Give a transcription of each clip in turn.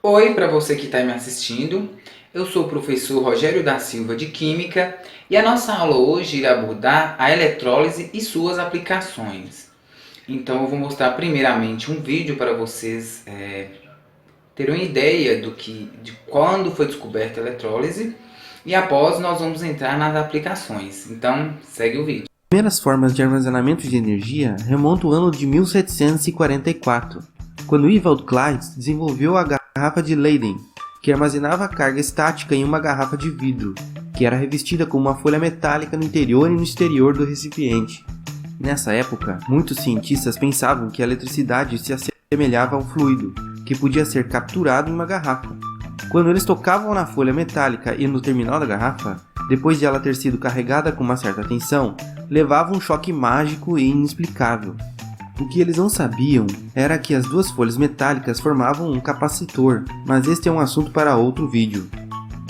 Oi, para você que está me assistindo. Eu sou o professor Rogério da Silva de Química e a nossa aula hoje irá abordar a eletrólise e suas aplicações. Então eu vou mostrar primeiramente um vídeo para vocês terem uma ideia de quando foi descoberta a eletrólise e após nós vamos entrar nas aplicações. Então segue o vídeo. As primeiras formas de armazenamento de energia remontam ao ano de 1744, quando Ewald Clyde desenvolveu a garrafa de Leyden, que armazenava a carga estática em uma garrafa de vidro, que era revestida com uma folha metálica no interior e no exterior do recipiente. Nessa época, muitos cientistas pensavam que a eletricidade se assemelhava a um fluido, que podia ser capturado em uma garrafa. Quando eles tocavam na folha metálica e no terminal da garrafa, depois de ela ter sido carregada com uma certa tensão, levava um choque mágico e inexplicável. O que eles não sabiam era que as duas folhas metálicas formavam um capacitor, mas este é um assunto para outro vídeo.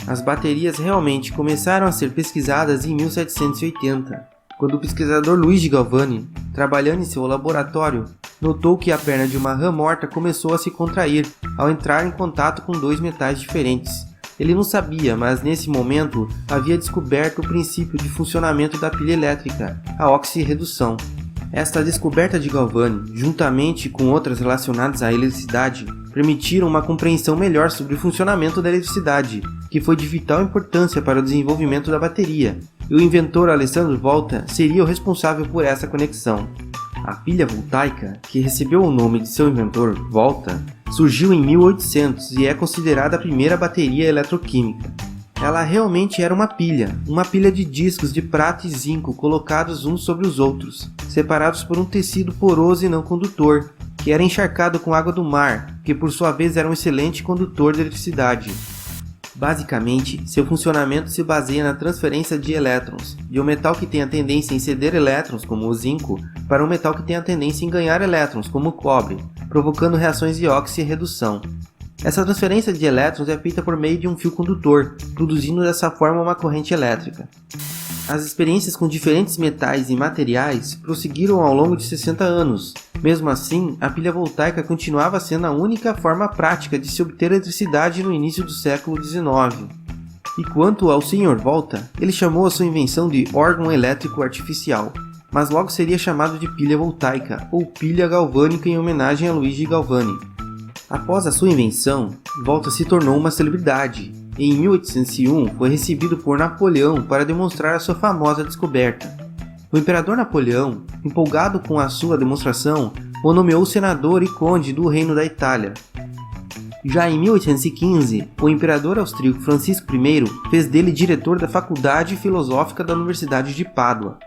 As baterias realmente começaram a ser pesquisadas em 1780, quando o pesquisador Luigi Galvani, trabalhando em seu laboratório, notou que a perna de uma rã morta começou a se contrair ao entrar em contato com dois metais diferentes. Ele não sabia, mas nesse momento havia descoberto o princípio de funcionamento da pilha elétrica, a oxirredução. Esta descoberta de Galvani, juntamente com outras relacionadas à eletricidade, permitiram uma compreensão melhor sobre o funcionamento da eletricidade, que foi de vital importância para o desenvolvimento da bateria, e o inventor Alessandro Volta seria o responsável por essa conexão. A pilha voltaica, que recebeu o nome de seu inventor, Volta, surgiu em 1800 e é considerada a primeira bateria eletroquímica. Ela realmente era uma pilha de discos de prata e zinco colocados uns sobre os outros, separados por um tecido poroso e não condutor, que era encharcado com água do mar, que por sua vez era um excelente condutor de eletricidade. Basicamente, seu funcionamento se baseia na transferência de elétrons, de um metal que tem a tendência em ceder elétrons, como o zinco, para um metal que tem a tendência em ganhar elétrons, como o cobre, provocando reações de oxirredução. Essa transferência de elétrons é feita por meio de um fio condutor, produzindo dessa forma uma corrente elétrica. As experiências com diferentes metais e materiais prosseguiram ao longo de 60 anos. Mesmo assim, a pilha voltaica continuava sendo a única forma prática de se obter eletricidade no início do século XIX. E quanto ao Sr. Volta, ele chamou a sua invenção de órgão elétrico artificial, mas logo seria chamado de pilha voltaica ou pilha galvânica em homenagem a Luigi Galvani. Após a sua invenção, Volta se tornou uma celebridade e em 1801 foi recebido por Napoleão para demonstrar a sua famosa descoberta. O imperador Napoleão, empolgado com a sua demonstração, o nomeou senador e conde do Reino da Itália. Já em 1815, o imperador austríaco Francisco I fez dele diretor da Faculdade Filosófica da Universidade de Pádua.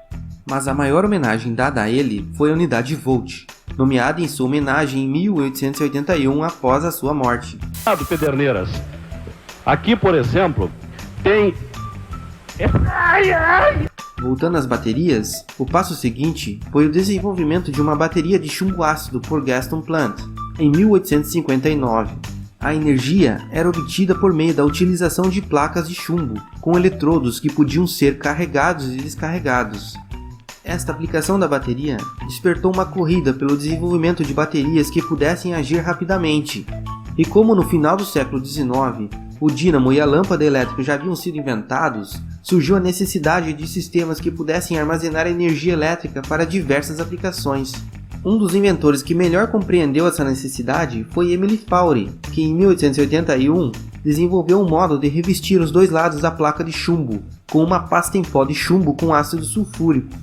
Mas a maior homenagem dada a ele foi a unidade Volt, nomeada em sua homenagem em 1881 após a sua morte. Pederneiras. Aqui, por exemplo, tem... Voltando às baterias, o passo seguinte foi o desenvolvimento de uma bateria de chumbo ácido por Gaston Plant, em 1859. A energia era obtida por meio da utilização de placas de chumbo, com eletrodos que podiam ser carregados e descarregados. Esta aplicação da bateria despertou uma corrida pelo desenvolvimento de baterias que pudessem agir rapidamente. E como no final do século XIX, o dínamo e a lâmpada elétrica já haviam sido inventados, surgiu a necessidade de sistemas que pudessem armazenar energia elétrica para diversas aplicações. Um dos inventores que melhor compreendeu essa necessidade foi Emily Faury, que em 1881 desenvolveu um modo de revestir os dois lados da placa de chumbo com uma pasta em pó de chumbo com ácido sulfúrico.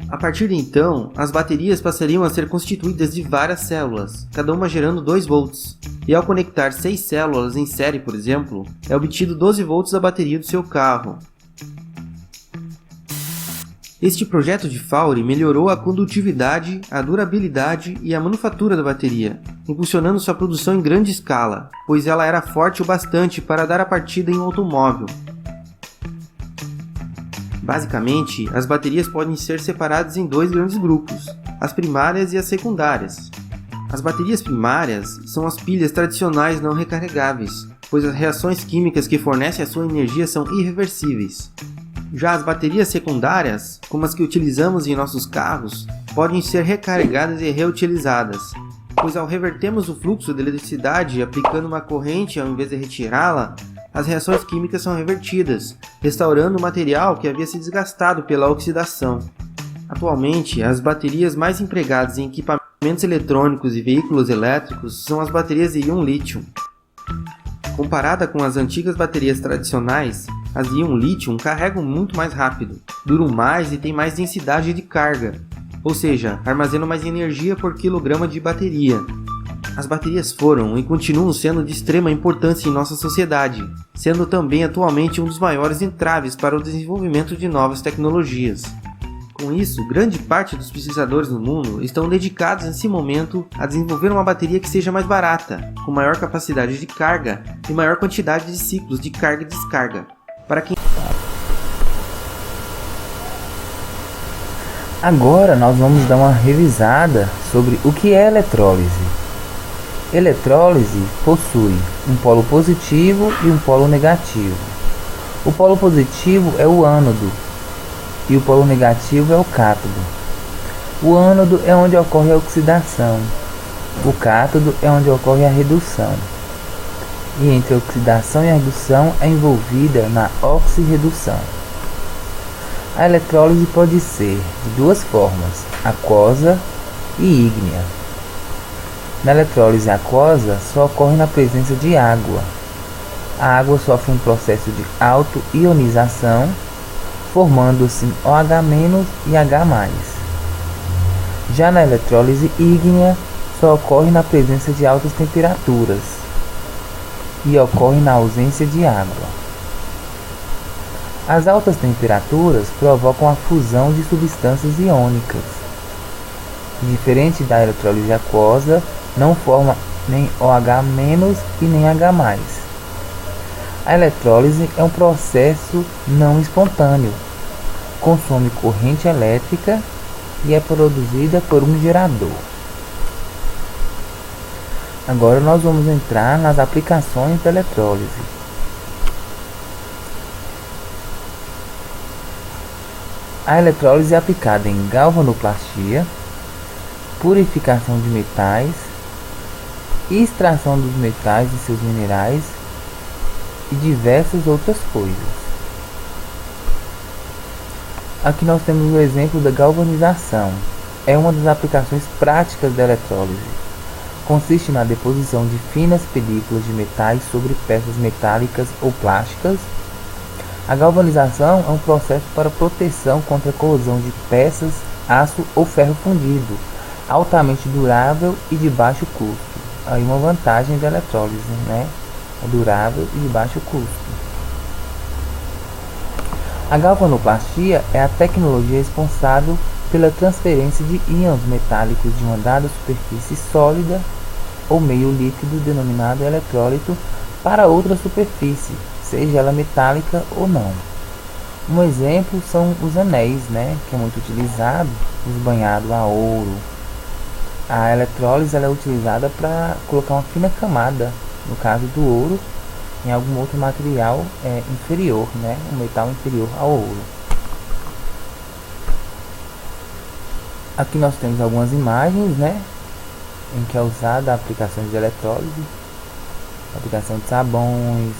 A partir de então, as baterias passariam a ser constituídas de várias células, cada uma gerando 2 volts. E ao conectar 6 células em série, por exemplo, é obtido 12 volts da bateria do seu carro. Este projeto de Faury melhorou a condutividade, a durabilidade e a manufatura da bateria, impulsionando sua produção em grande escala, pois ela era forte o bastante para dar a partida em um automóvel. Basicamente, as baterias podem ser separadas em 2 grandes grupos, as primárias e as secundárias. As baterias primárias são as pilhas tradicionais não recarregáveis, pois as reações químicas que fornecem a sua energia são irreversíveis. Já as baterias secundárias, como as que utilizamos em nossos carros, podem ser recarregadas e reutilizadas. pois ao revertermos o fluxo de eletricidade aplicando uma corrente ao invés de retirá-la, as reações químicas são revertidas, restaurando o material que havia se desgastado pela oxidação. Atualmente, as baterias mais empregadas em equipamentos eletrônicos e veículos elétricos são as baterias de íon lítio. Comparada com as antigas baterias tradicionais, as de íon lítio carregam muito mais rápido, duram mais e têm mais densidade de carga, ou seja, armazenam mais energia por quilograma de bateria. As baterias foram e continuam sendo de extrema importância em nossa sociedade, sendo também atualmente um dos maiores entraves para o desenvolvimento de novas tecnologias. Com isso, grande parte dos pesquisadores no mundo estão dedicados nesse momento a desenvolver uma bateria que seja mais barata, com maior capacidade de carga e maior quantidade de ciclos de carga e descarga. Agora nós vamos dar uma revisada sobre o que é eletrólise. Eletrólise possui um polo positivo e um polo negativo. O polo positivo é o ânodo e o polo negativo é o cátodo. O ânodo é onde ocorre a oxidação. O cátodo é onde ocorre a redução. E entre a oxidação e a redução é envolvida na oxirredução. A eletrólise pode ser de duas formas, aquosa e ígnea. Na eletrólise aquosa só ocorre na presença de água. A água sofre um processo de auto-ionização, formando assim OH- e H+. Já na eletrólise ígnea só ocorre na presença de altas temperaturas e ocorre na ausência de água. As altas temperaturas provocam a fusão de substâncias iônicas. Diferente da eletrólise aquosa, não forma nem OH- e nem H+. A eletrólise é um processo não espontâneo, consome corrente elétrica e é produzida por um gerador. Agora nós vamos entrar nas aplicações da eletrólise. A eletrólise é aplicada em galvanoplastia, purificação de metais, extração dos metais e seus minerais e diversas outras coisas. Aqui nós temos o exemplo da galvanização. É uma das aplicações práticas da eletrólise. Consiste na deposição de finas películas de metais sobre peças metálicas ou plásticas. A galvanização é um processo para proteção contra a corrosão de peças, aço ou ferro fundido, altamente durável e de baixo custo. Aí uma vantagem da eletrólise, né? É durável e de baixo custo. A galvanoplastia é a tecnologia responsável pela transferência de íons metálicos de uma dada superfície sólida ou meio líquido denominado eletrólito para outra superfície, seja ela metálica ou não. Um exemplo são os anéis, né, que é muito utilizado, os banhados a ouro. A eletrólise ela é utilizada para colocar uma fina camada, no caso do ouro, em algum outro material inferior, né, um metal inferior ao ouro. Aqui nós temos algumas imagens, né, em que é usada a aplicação de eletrólise, aplicação de sabões,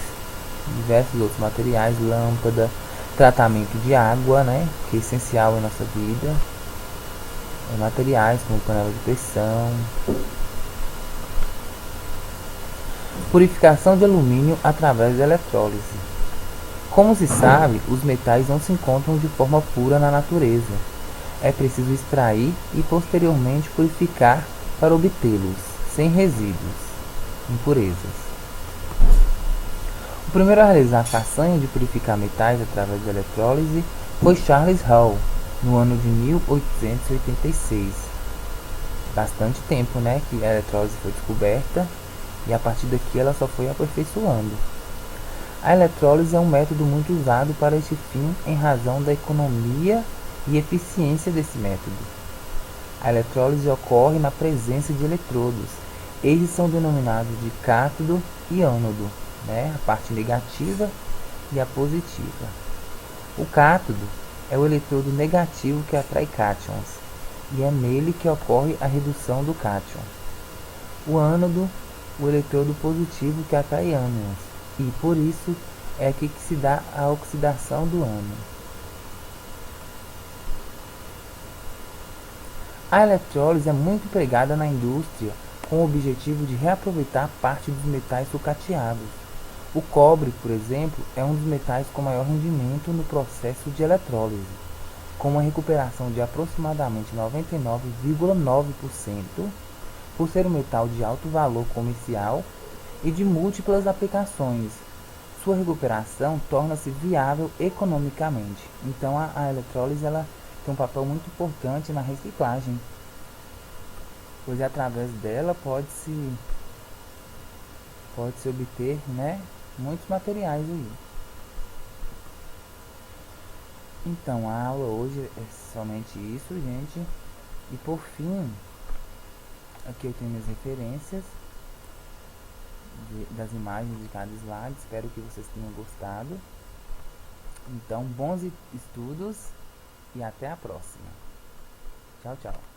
diversos outros materiais, lâmpada, tratamento de água, né, que é essencial em nossa vida, materiais como panela de pressão, purificação de alumínio através da eletrólise. Como se sabe, os metais não se encontram de forma pura na natureza. É preciso extrair e posteriormente purificar para obtê-los, sem resíduos, impurezas. O primeiro a realizar a façanha de purificar metais através da eletrólise foi Charles Hall, no ano de 1886. Bastante tempo, né, que a eletrólise foi descoberta e a partir daqui ela só foi aperfeiçoando. A eletrólise é um método muito usado para este fim em razão da economia e eficiência desse método. A eletrólise ocorre na presença de eletrodos. Eles são denominados de cátodo e ânodo, né, a parte negativa e a positiva. O cátodo é o eletrodo negativo que atrai cátions, e é nele que ocorre a redução do cátion. o ânodo, o eletrodo positivo que atrai ânions, e por isso é aqui que se dá a oxidação do ânion. A eletrólise é muito empregada na indústria com o objetivo de reaproveitar parte dos metais sucateados. O cobre, por exemplo, é um dos metais com maior rendimento no processo de eletrólise, com uma recuperação de aproximadamente 99,9%, por ser um metal de alto valor comercial e de múltiplas aplicações. Sua recuperação torna-se viável economicamente. Então a eletrólise ela tem um papel muito importante na reciclagem, pois através dela pode-se obter, né, muitos materiais aí. Então a aula hoje é somente isso, gente. E por fim, aqui eu tenho minhas referências das imagens de cada slide. Espero que vocês tenham gostado. Então, bons estudos e até a próxima. Tchau, tchau.